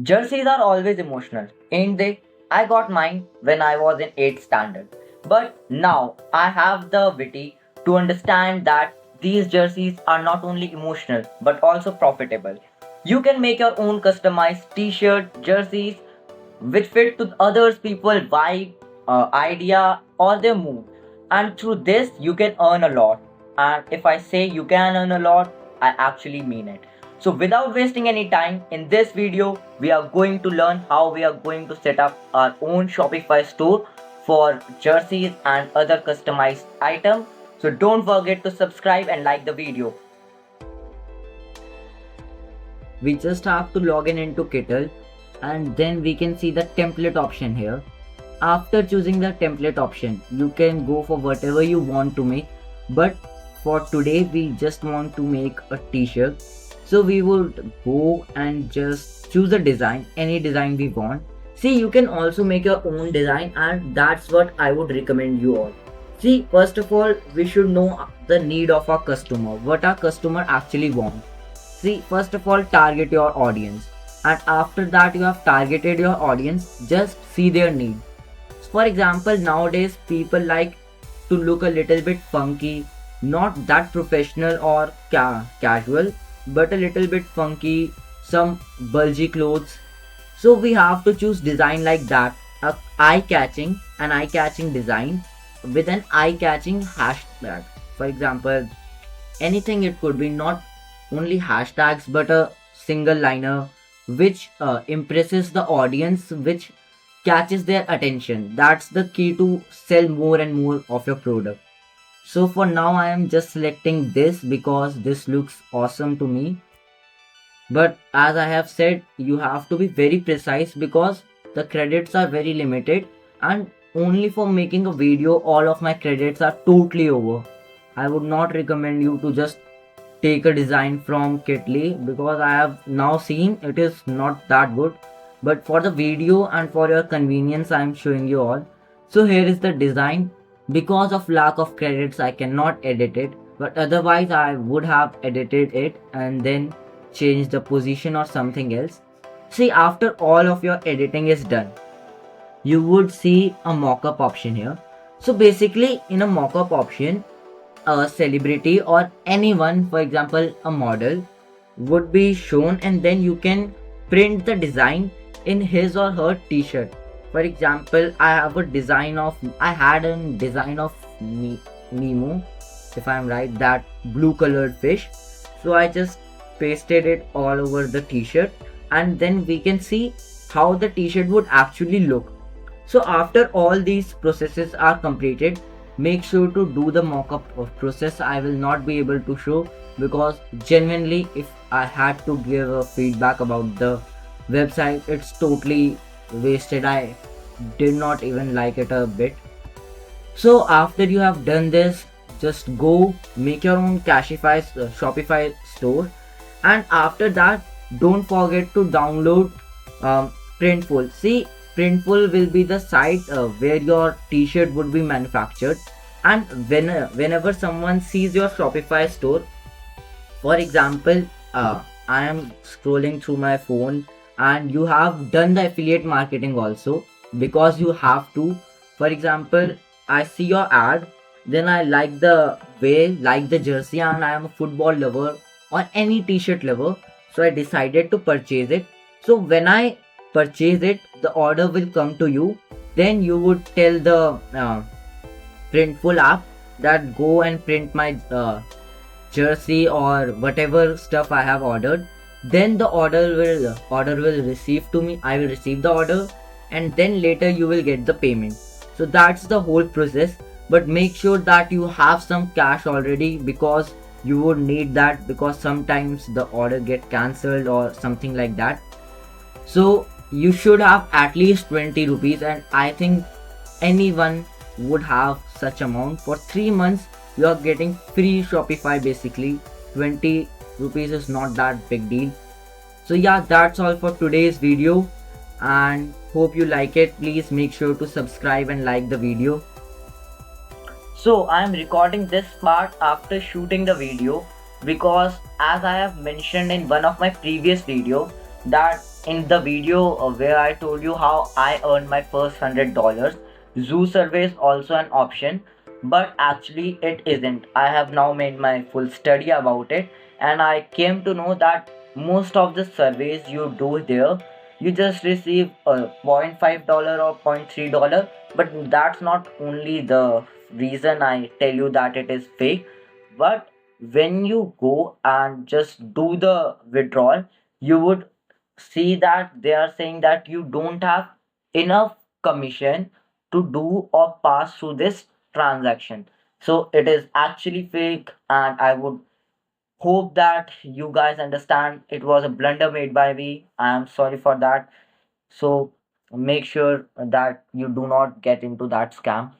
Jerseys are always emotional, ain't they? I got mine when I was in 8th standard. But now I have the witty to understand that these jerseys are not only emotional but also profitable. You can make your own customized t-shirt, jerseys which fit to others people vibe, idea or their mood. And through this you can earn a lot. And if I say you can earn a lot, I actually mean it. So without wasting any time, in this video, we are going to learn how we are going to set up our own Shopify store for jerseys and other customized items. So don't forget to subscribe and like the video. We just have to log in into Kittle and then we can see the template option here. After choosing the template option, you can go for whatever you want to make, but for today we just want to make a t-shirt. So we would go and just choose a design, any design we want. See, you can also make your own design and that's what I would recommend you all. See, first of all, we should know the need of our customer, what our customer actually wants. See, first of all, target your audience, and after that you have targeted your audience, just see their need. For example, nowadays people like to look a little bit funky, not that professional or casual, but a little bit funky, some bulgy clothes. So we have to choose design like that, a an eye-catching design with an eye-catching hashtag. For example, anything it could be, not only hashtags but a single liner which impresses the audience, which catches their attention. That's the key to sell more and more of your product. So for now I am just selecting this because this looks awesome to me. But as I have said, you have to be very precise because the credits are very limited, and only for making a video all of my credits are totally over. I would not recommend you to just take a design from Kitly because I have now seen it is not that good. But for the video and for your convenience I am showing you all. So here is the design. Because of lack of credits I cannot edit it, but otherwise I would have edited it and then changed the position or something else. See, after all of your editing is done, you would see a mockup option here. So basically in a mockup option, a celebrity or anyone, for example a model, would be shown and then you can print the design in his or her t-shirt. For example, I had a design of Nemo, if I'm right, that blue colored fish. So I just pasted it all over the t-shirt and then we can see how the t-shirt would actually look. So after all these processes are completed, make sure to do the mockup process. I will not be able to show because genuinely if I had to give a feedback about the website, it's totally wasted. I did not even like it a bit. So after you have done this, just go make your own Shopify store, and after that don't forget to download Printful. See, Printful will be the site where your t-shirt would be manufactured, and whenever someone sees your Shopify store, for example, I am scrolling through my phone and you have done the affiliate marketing also, because you have to. For example, I see your ad, then I like the jersey, and I am a football lover or any t-shirt lover, so I decided to purchase it. So when I purchase it, the order will come to you. Then you would tell the Printful app that go and print my jersey or whatever stuff I have ordered. Then the order will receive to me. I will receive the order and then later you will get the payment. So that's the whole process. But make sure that you have some cash already because you would need that, because sometimes the order get cancelled or something like that. So you should have at least 20 rupees, and I think anyone would have such amount. For 3 months you are getting free Shopify basically. 20 rupees is not that big deal. So yeah, that's all for today's video and hope you like it. Please make sure to subscribe and like the video. So I am recording this part after shooting the video because, as I have mentioned in one of my previous video, that in the video where I told you how I earned my first $100, zoo survey is also an option, but actually it isn't. I have now made my full study about it, and I came to know that most of the surveys you do there, you just receive a $0.5 or $0.3, but that's not only the reason I tell you that it is fake. But when you go and just do the withdrawal, you would see that they are saying that you don't have enough commission to do or pass through this transaction. So it is actually fake, and I would hope that you guys understand it was a blunder made by me. I am sorry for that. So make sure that you do not get into that scam.